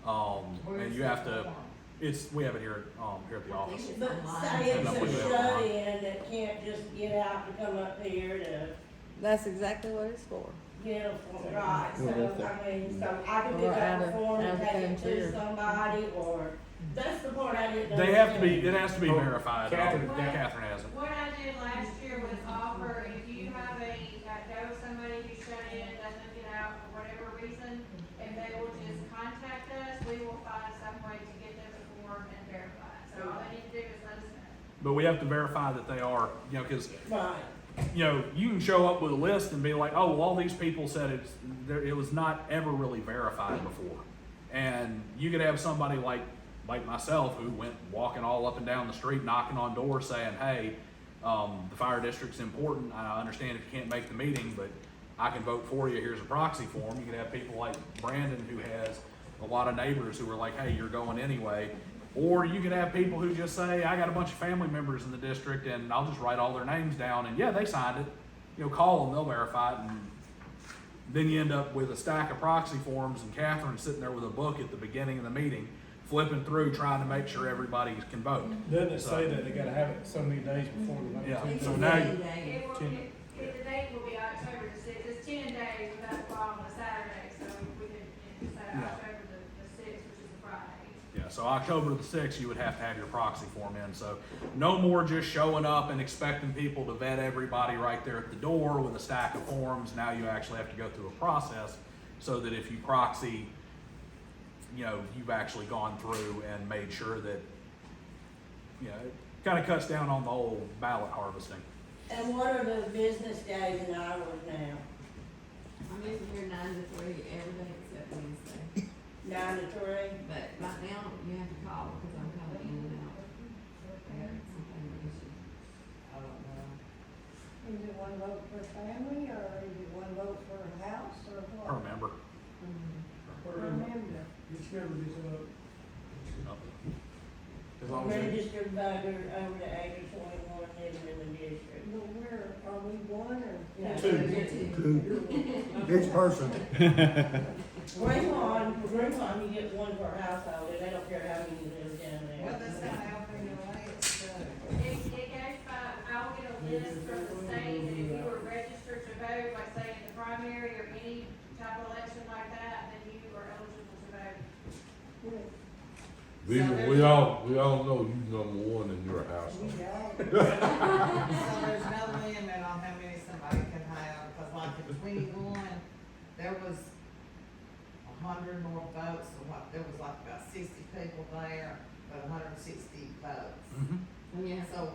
and you have to, we have it here, here at the office. But say it's a shut-in that can't just get out and come up here to That's exactly what it's for. get a form, right, so, I mean, so I can Or pick out up of- a form out and of take it country to or- somebody, or, that's the part I didn't They have to be, understand. it has to be Oh, verified. Catherine, Catherine has it. What I did last year was offer, if you have know somebody who shut in, doesn't get out for whatever reason, and they will just contact us, we will find some way to get them the form and verify it. So all they need to do is let us know. But we have to verify that they are, you know, because, Right, you know, you can show up with a list and be like, oh, well, all these people said it was not ever really verified before. And you could have somebody like myself who went walking all up and down the street, knocking on doors saying, hey, the fire district's important. I understand if you can't make the meeting, but I can vote for you. Here's a proxy form. You could have people like Brandon who has a lot of neighbors who are like, hey, you're going anyway. Or you could have people who just say, I got a bunch of family members in the district and I'll just write all their names down and yeah, they signed it. You know, call them, they'll verify it. And then you end up with a stack of proxy forms and Catherine sitting there with a book at the beginning of the meeting, flipping through, trying to make sure everybody can vote. Doesn't it say that they gotta have it so many days before the Yeah, 19th? so now you, The date will be October the sixth, it's 10 days without the fall on a Saturday, so we can say Yeah. October the sixth, which is a Friday. yeah, so October the 6th, you would have to have your proxy form in. So no more just showing up and expecting people to vet everybody right there at the door with a stack of forms. Now you actually have to go through a process so that if you proxy, you know, you've actually gone through and made sure that, you know, it kind of cuts down on the whole ballot harvesting. and what are the business days and hours now? I'm usually here 9 to 3 every day except Wednesday. 9 to 3? But right now, you have to call because I'm kind of in and out. I got some family issues. I don't know. Is it one vote per family, or is it one vote per house, or what? Per member. Per member. Each member gets a vote. As long as they- Registered voter over the age of 21 living in the district. But where, are we one or? Yeah. Two, each person. Bring on, you get one per household, and they don't care how many live down Well, that's there. not helping the way it's done. It goes by, I'll get a list from the state, and if you were registered to vote, like say in the primary or any type of election like that, then you are eligible to vote. Vivian, we all know you number one in your household. So there's no limit on how many somebody can have, because like in 21, there was 100 more votes, so what, there was like about 60 people there, but 160 votes. Yeah. So,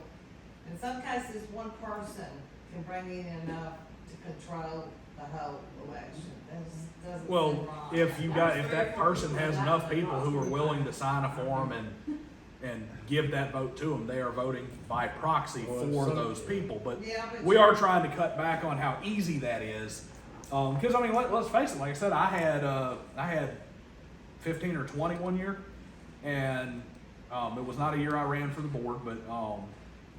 in some cases, one person can bring in enough to control the whole election. That just doesn't Well, seem right. if that person has enough people who are willing to sign a form and give that vote to them, they are voting by proxy for those people. But Yeah, but we are trying to cut back on how easy that is. Because I mean, let's face it. Like I said, I had 15 or 20 one year, and it was not a year I ran for the board, but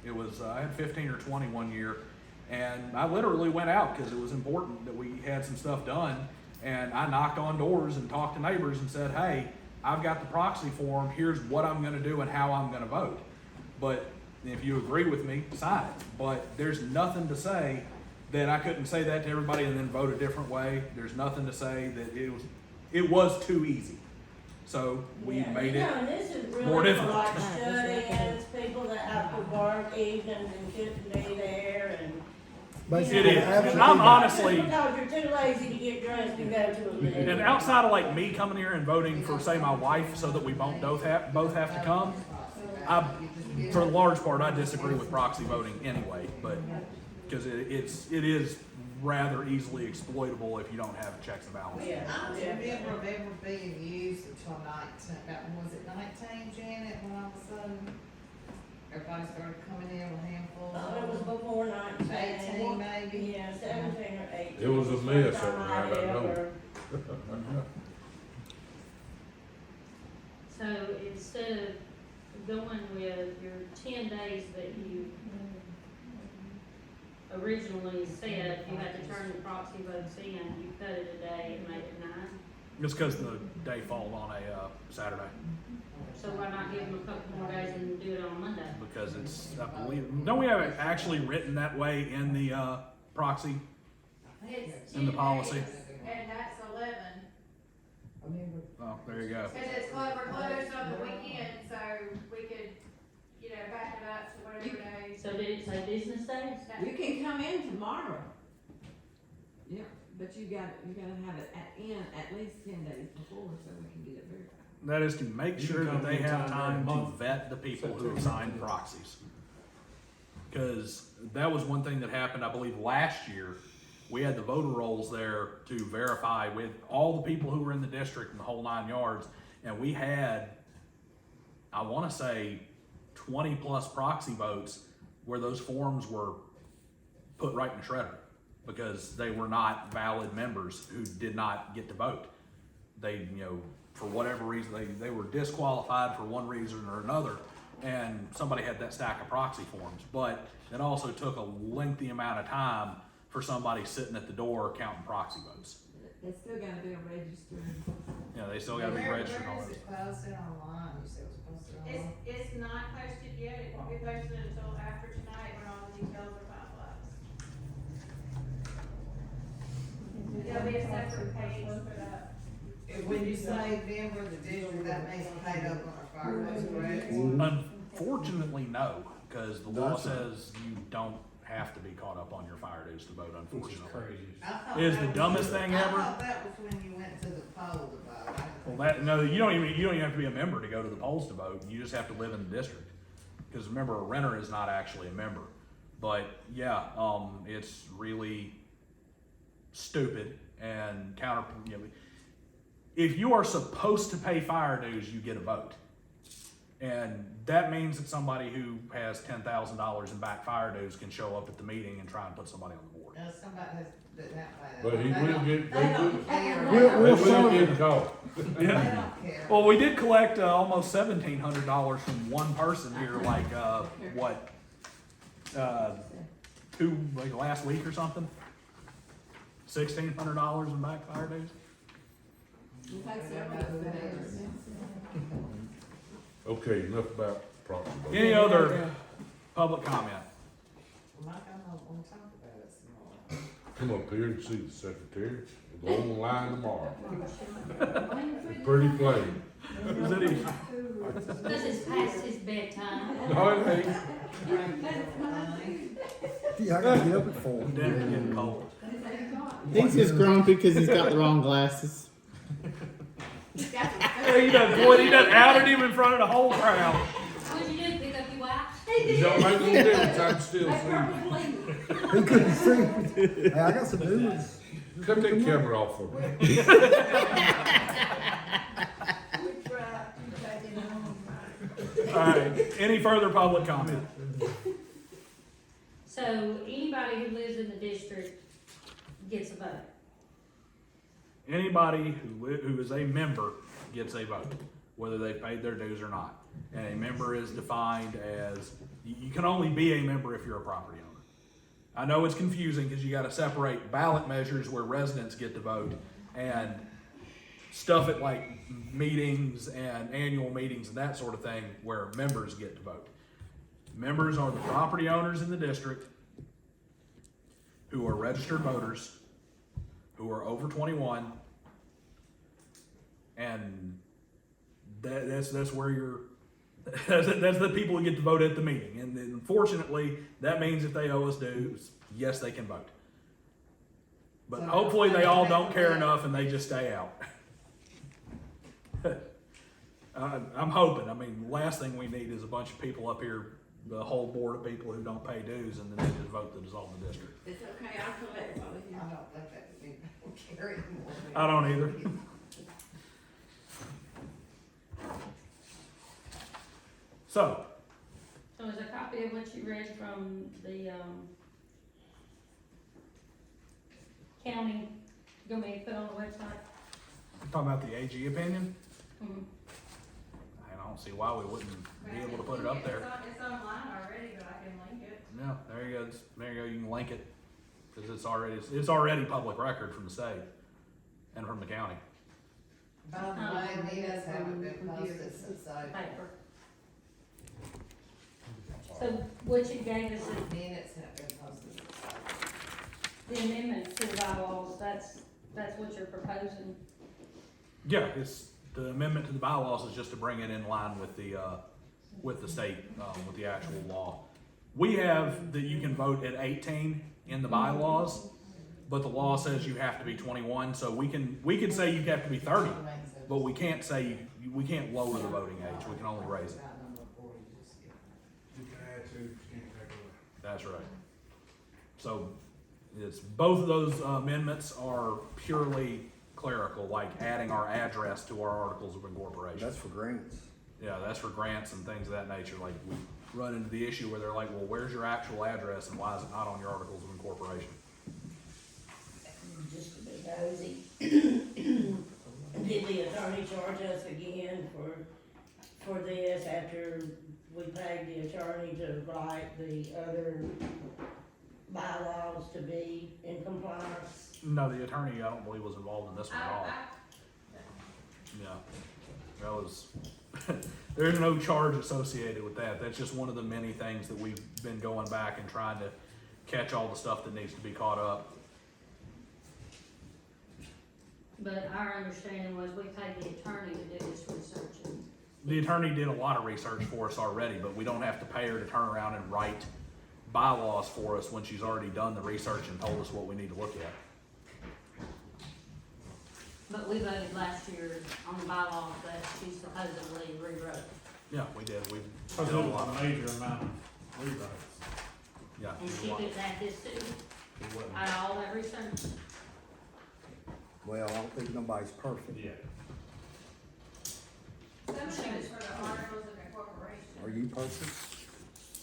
it was I had 15 or 20 one year. And I literally went out because it was important that we had some stuff done. And I knocked on doors and talked to neighbors and said, hey, I've got the proxy form. Here's what I'm going to do and how I'm going to vote. But if you agree with me, sign it. But there's nothing to say that I couldn't say that to everybody and then vote a different way. There's nothing to say that it was too easy. So we Yeah, made you it know, and this is really more for difficult. like shut-ins, people that have to work evenings and shouldn't be there, and. Basically, It is. absentee And I'm ballot. honestly, Because you're too lazy to get dressed and go to a meeting. and outside of like me coming here and voting for, say, my wife, so that we both have to come, for the large part, I disagree with proxy voting anyway. But because it is rather easily exploitable if you don't have checks and balances. Yeah, I don't yeah. remember it ever being used until 19, was it 19, Janet, when all of a sudden everybody started coming in with handfuls? It was before 19. 18 maybe? Yeah, 17 or 18. It was a the mess first time up there, I know. ever- So instead of going with your 10 days that you originally said you had to turn the proxy votes in, you cut it a day and made it 9. Just because the day fall on a Saturday, So why not give them a couple more days and do it on Monday? because it's, I believe, don't we have it actually written that way in the proxy? It's In the 10 policy. days, and that's 11. Oh, there you go. Cause it's we're closed on the weekend, so we could, you know, back it up to whatever day. So did it say business days? You can come in tomorrow. Yeah, but you gotta have it at least 10 days before, so we can get it verified. That is to make You sure can that come they have anytime time during the to month. vet the people who have signed proxies. Cause that was one thing that happened, I believe, last year. We had the voter rolls there to verify with all the people who were in the district and the whole 9 yards. And we had, I wanna say, 20 plus proxy votes where those forms were put right in the shredder because they were not valid members who did not get to vote. They, you know, for whatever reason, they were disqualified for one reason or another, and somebody had that stack of proxy forms. But it also took a lengthy amount of time for somebody sitting at the door counting proxy votes. They still gotta be registered. You know, they still gotta be registered on Where is it. it posted online? You said it was posted online? It's not posted yet, it won't be posted until after tonight when all the details are finalized. There'll be a separate page for that. When you say member of the district, that means paid up on our fire bills, correct? Unfortunately, no, because the law That's says you don't have to be caught up on your fire dues to vote, Which is unfortunately. crazy. I thought Is that the was- dumbest thing I ever. thought that was when you went to the poll to vote. I didn't Well, think- that, no, you don't even have to be a member to go to the polls to vote. You just have to live in the district. Because remember, a renter is not actually a member. But yeah, it's really stupid and you know, if you are supposed to pay fire dues, you get a vote. And that means that somebody who has $10,000 in back fire dues can show up at the meeting and try and put somebody on the board. Now, somebody has, did not pay that. But he They will don't- get, They they will, don't care. We'll- they we'll will show get them. caught. They don't care. Well, we did collect almost $1,700 from one person here, like, what, like last week or something? $1,600 in back fire dues? We've had several of those. Okay, enough about property. Any other public comment? Mike, I don't want to talk about it some more. Come up here and see the secretary. We'll go online tomorrow. It's pretty plain. Is it easy? Because it's past his bedtime. No, it ain't. Yeah, I gotta get up at 4. Definitely getting cold. He's just grumpy because he's got the wrong glasses. He done outed him in front of the whole crowd. What'd you do, pick up your watch? It don't make any difference, I can still see. He couldn't see. Hey, I got some new ones. Cut that camera off for me. We tried to take it home. Alright, any further public comment? So anybody who lives in the district gets a vote. Anybody who is a member gets a vote, whether they paid their dues or not. And a member is defined as, you can only be a member if you're a property owner. I know it's confusing because you gotta separate ballot measures where residents get to vote and stuff at like meetings and annual meetings and that sort of thing where members get to vote. Members are the property owners in the district who are registered voters, who are over 21, and that's where you're. That's the people who get to vote at the meeting, and unfortunately, that means if they owe us dues, yes, they can vote. But So hopefully, they that's all what don't they care do. enough and they just stay out. I'm hoping. I mean, the last thing we need is a bunch of people up here, the whole board of people who don't pay dues, and then they just vote to dissolve the district. It's okay, I'll collect all of I you. don't think that would be, don't care anymore. I don't either. So, So is a copy of what you read from the, county, gonna be put on the website? talking about the AG opinion, Mhm. I don't see why we wouldn't be able to put it up there. It's online already, but I can link it. Yeah, No, there you go, there you go, you can link it, cause it's already public record from the state and from the county. By the way, minutes haven't been posted since I, Paper. So what you gave us is minutes have been posted since I. the amendments to the bylaws, that's what you're proposing? Yeah, it's, the amendment to the bylaws is just to bring it in line with the state, with the actual law. We have that you can vote at 18 in the bylaws, but the law says you have to be 21, so we can say you have to be 30, but we can't say, we can't lower the voting age, we can only raise it. You can add to, you can't take away. That's right. So, it's, both of those amendments are purely clerical, like adding our address to our articles of incorporation. That's for grants. Yeah, that's for grants and things of that nature, like we run into the issue where they're like, well, where's your actual address and why is it not on your articles of incorporation? Just to be nosy. Did the attorney charge us again for this after we paid the attorney to write the other bylaws to be in compliance? No, the attorney, I don't believe, was involved in this one at all. Yeah, that was, there's no charge associated with that. That's just one of the many things that we've been going back and trying to catch all the stuff that needs to be caught up. But our understanding was we paid the attorney to do this research and. The attorney did a lot of research for us already, but we don't have to pay her to turn around and write bylaws for us when she's already done the research and told us what we need to look at. But we voted last year on the bylaws that she supposedly rewrote. Yeah, we did. We Cause did it a lot was of, a major amount of rewrites. yeah. And did a she lot. could add this too, It wasn't- out of all that research. Well, I don't think nobody's perfect. Yeah. Some of it is for the articles of incorporation. Are you perfect?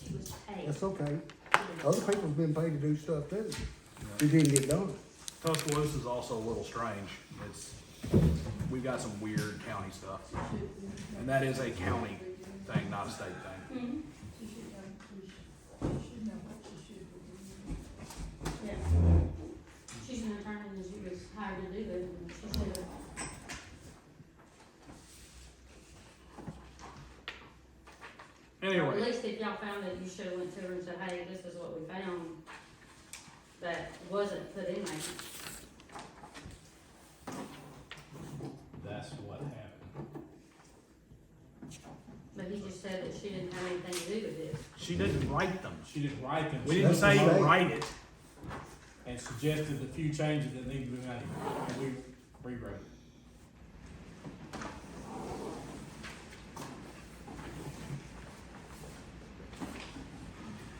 She was paid. That's okay. Other people's been paid to do stuff too. It didn't get done. Tuscaloosa is also a little strange. It's, we've got some weird county stuff. And that is a county thing, not a state thing. Mhm. Yeah. She's an attorney and she was hired to do it, and she said, or at Anyway, least if y'all found it, you should've went to her and said, hey, this is what we found that wasn't put in there. That's what happened. But he just said that she didn't have anything to do with this. she didn't write them. She didn't write them. We She didn't just say That's the state. write it. and suggested the few changes that need to be made, and we rewrote it.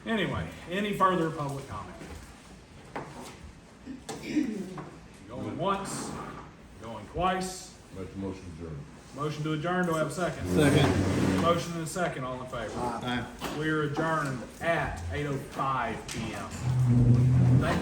Anyway, any further public comment? Going once, going twice. Make the motion adjourned. Motion to adjourn, do I have a second? Second. Motion and a second, all in favor? Aye. We are adjourned at 8:05 PM. Thank you.